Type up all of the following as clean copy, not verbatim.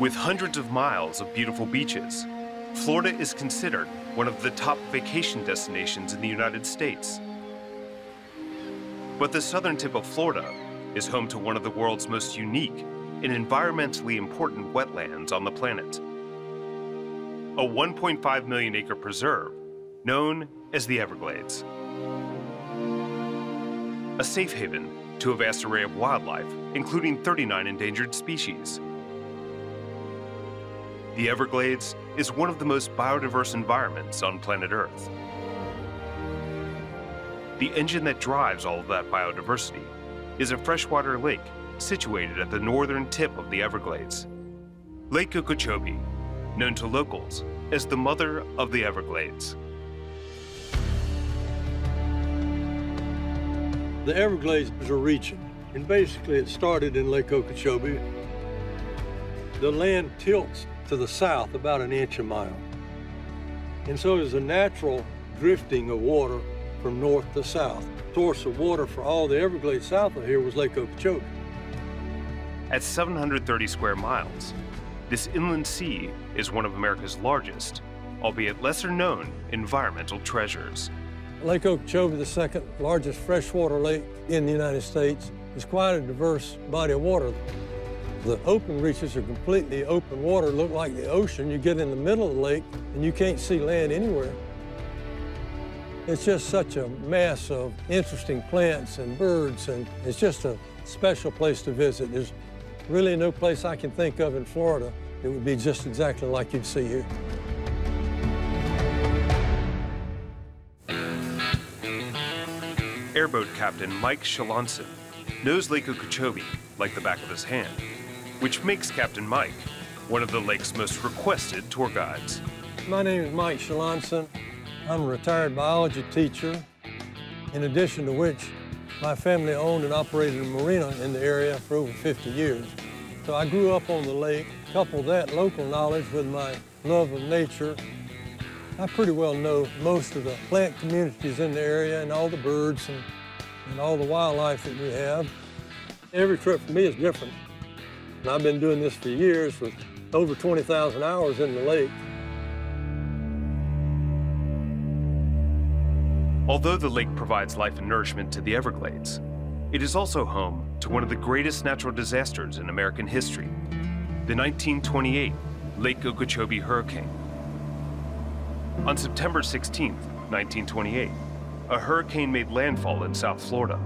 With hundreds of miles of beautiful beaches, Florida is considered one of the top vacation destinations in the United States. But the southern tip of Florida is home to one of the world's most unique and environmentally important wetlands on the planet. A 1.5 million acre preserve known as the Everglades. A safe haven to a vast array of wildlife, including 39 endangered species. The Everglades is one of the most biodiverse environments on planet Earth. The engine that drives all of that biodiversity is a freshwater lake situated at the northern tip of the Everglades. Lake Okeechobee, known to locals as the mother of the Everglades. The Everglades is a region, and basically it started in Lake Okeechobee. The land tilts to the south about an inch a mile. And so there's a natural drifting of water from north to south. The source of water for all the Everglades south of here was Lake Okeechobee. At 730 square miles, this inland sea is one of America's largest, albeit lesser known, environmental treasures. Lake Okeechobee, the second largest freshwater lake in the United States, is quite a diverse body of water. The open reaches are completely open water, look like the ocean. You get in the middle of the lake and you can't see land anywhere. It's just such a mass of interesting plants and birds, and it's just a special place to visit. There's really no place I can think of in Florida that would be just exactly like you'd see here. Airboat Captain Mike Shalanson knows Lake Okeechobee like the back of his hand, which makes Captain Mike one of the lake's most requested tour guides. My name is Mike Shalanson. I'm a retired biology teacher, in addition to which my family owned and operated a marina in the area for over 50 years. So I grew up on the lake, coupled that local knowledge with my love of nature. I pretty well know most of the plant communities in the area and all the birds and all the wildlife that we have. Every trip for me is different. And I've been doing this for years with over 20,000 hours in the lake. Although the lake provides life and nourishment to the Everglades, it is also home to one of the greatest natural disasters in American history, the 1928 Lake Okeechobee hurricane. On September 16, 1928, a hurricane made landfall in South Florida.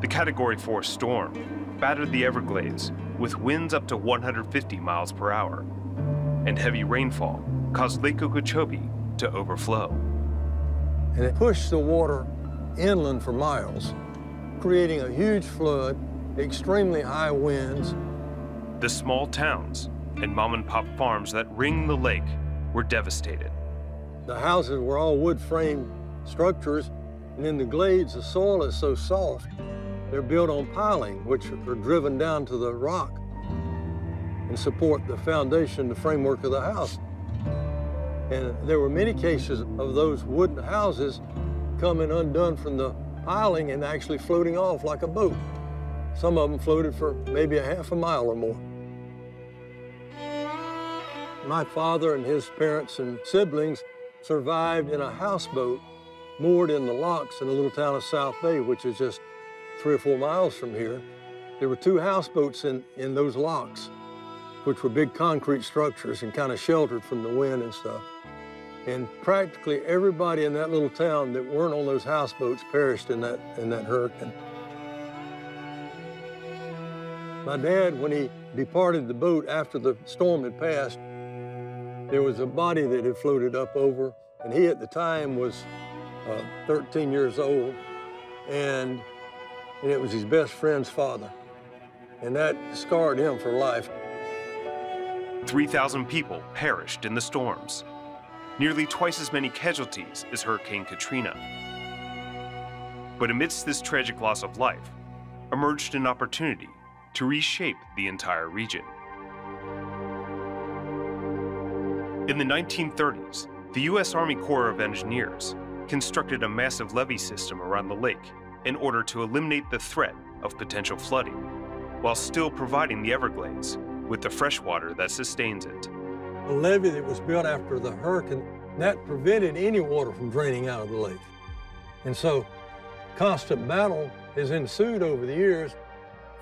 The Category 4 storm battered the Everglades with winds up to 150 miles per hour, and heavy rainfall caused Lake Okeechobee to overflow. And it pushed the water inland for miles, creating a huge flood, extremely high winds. The small towns and mom-and-pop farms that ring the lake were devastated. The houses were all wood-frame structures, and in the glades, the soil is so soft, they're built on piling, which are driven down to the rock and support the foundation, the framework of the house. And there were many cases of those wooden houses coming undone from the piling and actually floating off like a boat. Some of them floated for maybe a half a mile or more. My father and his parents and siblings survived in a houseboat moored in the locks in a little town of South Bay, which is just 3 or 4 miles from here. There were 2 houseboats in those locks, which were big concrete structures and kind of sheltered from the wind and stuff. And practically everybody in that little town that weren't on those houseboats perished in that hurricane. My dad, when he departed the boat after the storm had passed, there was a body that had floated up over, and he at the time was 13 years old, and it was his best friend's father. And that scarred him for life. 3,000 people perished in the storms, nearly twice as many casualties as Hurricane Katrina. But amidst this tragic loss of life, emerged an opportunity to reshape the entire region. In the 1930s, the U.S. Army Corps of Engineers constructed a massive levee system around the lake in order to eliminate the threat of potential flooding, while still providing the Everglades with the fresh water that sustains it. A levee that was built after the hurricane, that prevented any water from draining out of the lake. And so constant battle has ensued over the years,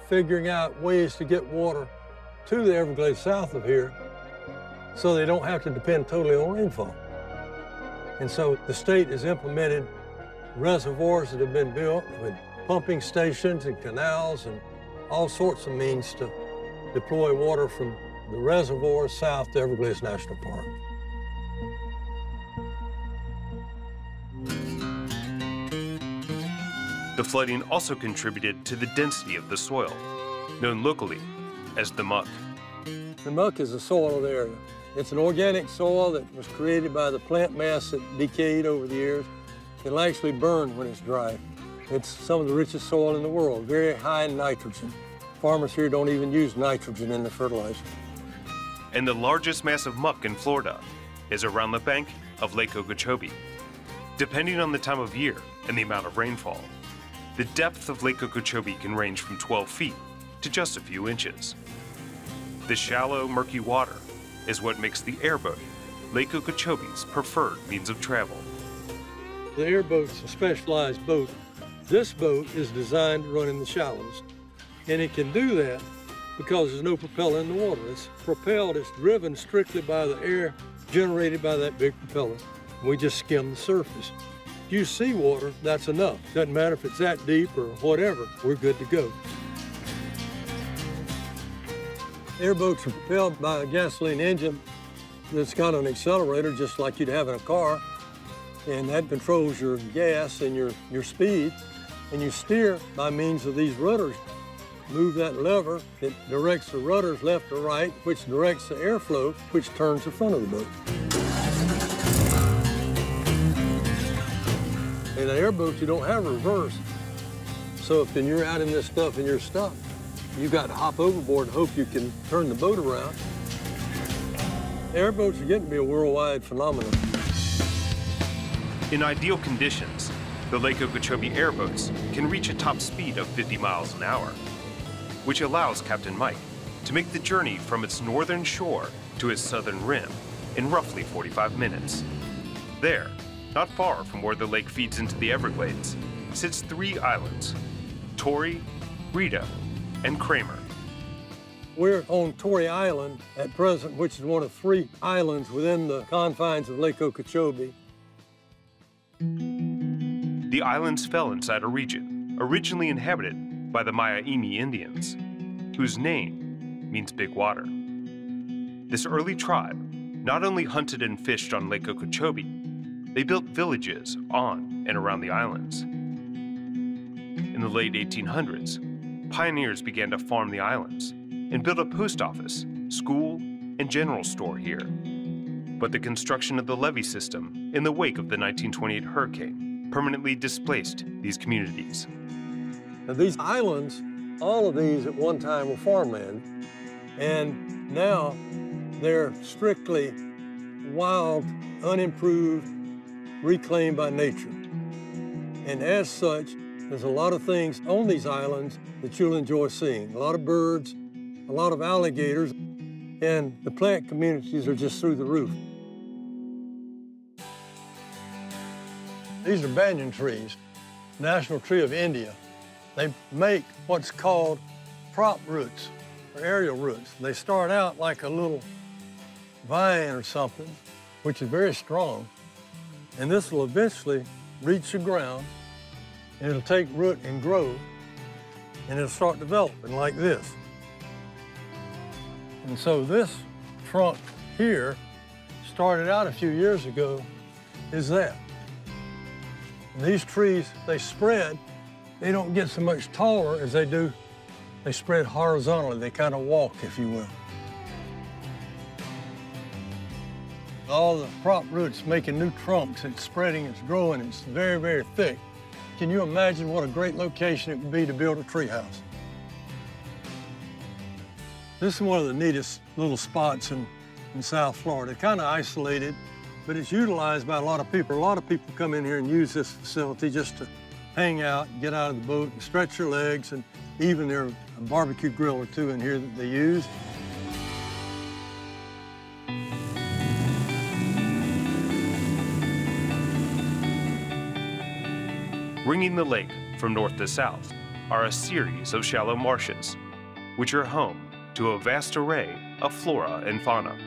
figuring out ways to get water to the Everglades south of here so they don't have to depend totally on rainfall. And so the state has implemented reservoirs that have been built with pumping stations and canals and all sorts of means to deploy water from the reservoir south to Everglades National Park. The flooding also contributed to the density of the soil, known locally as the muck. The muck is the soil of the area. It's an organic soil that was created by the plant mass that decayed over the years. It'll actually burn when it's dry. It's some of the richest soil in the world, very high in nitrogen. Farmers here don't even use nitrogen in the fertilizer. And the largest mass of muck in Florida is around the bank of Lake Okeechobee. Depending on the time of year and the amount of rainfall, the depth of Lake Okeechobee can range from 12 feet to just a few inches. The shallow, murky water is what makes the airboat Lake Okeechobee's preferred means of travel. The airboat's a specialized boat. This boat is designed to run in the shallows, and it can do that because there's no propeller in the water. It's propelled, it's driven strictly by the air generated by that big propeller. We just skim the surface. If you see water, that's enough. Doesn't matter if it's that deep or whatever, we're good to go. Airboats are propelled by a gasoline engine that's got an accelerator just like you'd have in a car, and that controls your gas and your speed, and you steer by means of these rudders. Move that lever, it directs the rudders left or right, which directs the airflow, which turns the front of the boat. In an airboat, you don't have reverse. So if you're out in this stuff and you're stuck, you've got to hop overboard and hope you can turn the boat around. Airboats are getting to be a worldwide phenomenon. In ideal conditions, the Lake Okeechobee airboats can reach a top speed of 50 miles an hour, which allows Captain Mike to make the journey from its northern shore to its southern rim in roughly 45 minutes. There, not far from where the lake feeds into the Everglades, sits 3 islands: Torrey, Rita, and Kramer. We're on Torrey Island at present, which is one of 3 islands within the confines of Lake Okeechobee. The islands fell inside a region originally inhabited by the Maya-Imi Indians, whose name means big water. This early tribe not only hunted and fished on Lake Okeechobee, they built villages on and around the islands. In the late 1800s, pioneers began to farm the islands and build a post office, school, and general store here. But the construction of the levee system in the wake of the 1928 hurricane permanently displaced these communities. Now these islands, all of these at one time were farmland, and now they're strictly wild, unimproved, reclaimed by nature. And as such, there's a lot of things on these islands that you'll enjoy seeing. A lot of birds, a lot of alligators, and the plant communities are just through the roof. These are banyan trees, national tree of India. They make what's called prop roots, or aerial roots. They start out like a little vine or something, which is very strong. And this will eventually reach the ground, and it'll take root and grow, and it'll start developing like this. And so this trunk here started out a few years ago is that. And these trees, they spread. They don't get so much taller as they do. They spread horizontally. They kind of walk, if you will. All the prop roots making new trunks. It's spreading, it's growing, it's very, very thick. Can you imagine what a great location it would be to build a tree house? This is one of the neatest little spots in South Florida. Kind of isolated, but it's utilized by a lot of people. A lot of people come in here and use this facility just to hang out, get out of the boat, and stretch their legs, and even there's a barbecue grill or two in here that they use. Ringing the lake from north to south are a series of shallow marshes, which are home to a vast array of flora and fauna.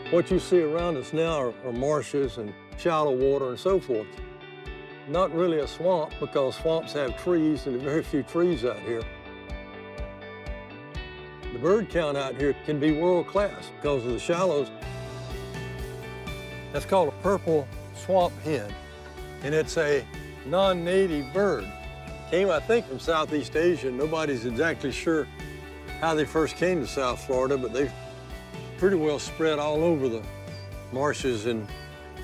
What you see around us now are marshes and shallow water and so forth. Not really a swamp, because swamps have trees and there are very few trees out here. The bird count out here can be world class because of the shallows. That's called a purple swamp hen, and it's a non-native bird. Came, I think, from Southeast Asia. Nobody's exactly sure how they first came to South Florida, but they've pretty well spread all over the marshes in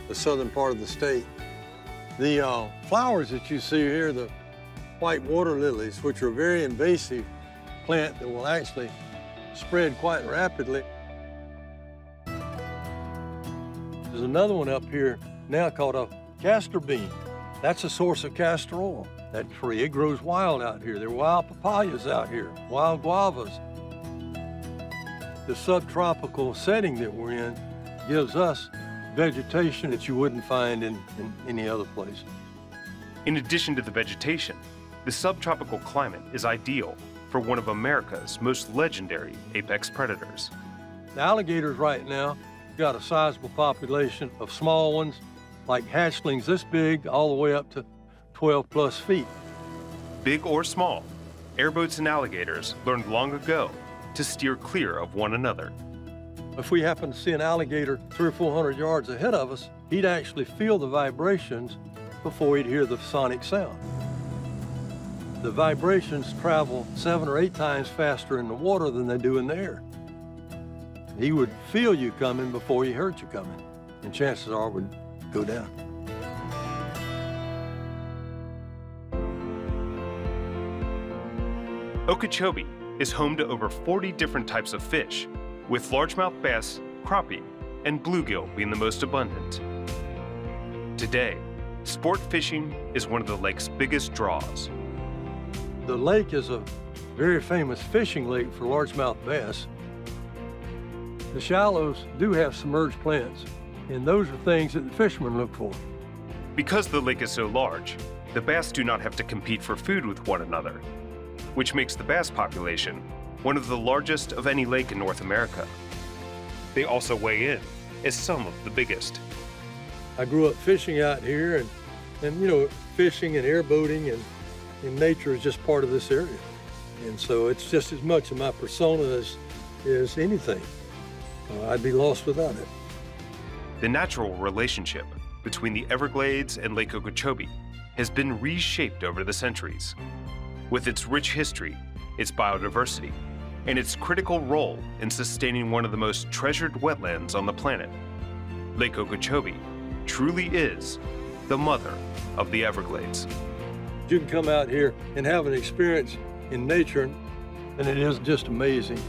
the southern part of the state. The flowers that you see here, the white water lilies, which are a very invasive plant that will actually spread quite rapidly. There's another one up here now called a castor bean. That's a source of castor oil. That tree, it grows wild out here. There are wild papayas out here, wild guavas. The subtropical setting that we're in gives us vegetation that you wouldn't find in any other place. In addition to the vegetation, the subtropical climate is ideal for one of America's most legendary apex predators. The alligators right now got a sizable population of small ones, like hatchlings this big, all the way up to 12+ feet. Big or small, airboats and alligators learned long ago to steer clear of one another. If we happen to see an alligator 300 or 400 yards ahead of us, he'd actually feel the vibrations before he'd hear the sonic sound. The vibrations travel 7 or 8 times faster in the water than they do in the air. He would feel you coming before he heard you coming, and chances are would go down. Okeechobee is home to over 40 different types of fish, with largemouth bass, crappie, and bluegill being the most abundant. Today, sport fishing is one of the lake's biggest draws. The lake is a very famous fishing lake for largemouth bass. The shallows do have submerged plants, and those are things that the fishermen look for. Because the lake is so large, the bass do not have to compete for food with one another, which makes the bass population one of the largest of any lake in North America. They also weigh in as some of the biggest. I grew up fishing out here, and you know, fishing and airboating and nature is just part of this area. And so it's just as much of my persona as anything. I'd be lost without it. The natural relationship between the Everglades and Lake Okeechobee has been reshaped over the centuries. With its rich history, its biodiversity, and its critical role in sustaining one of the most treasured wetlands on the planet, Lake Okeechobee truly is the mother of the Everglades. You can come out here and have an experience in nature, and it is just amazing.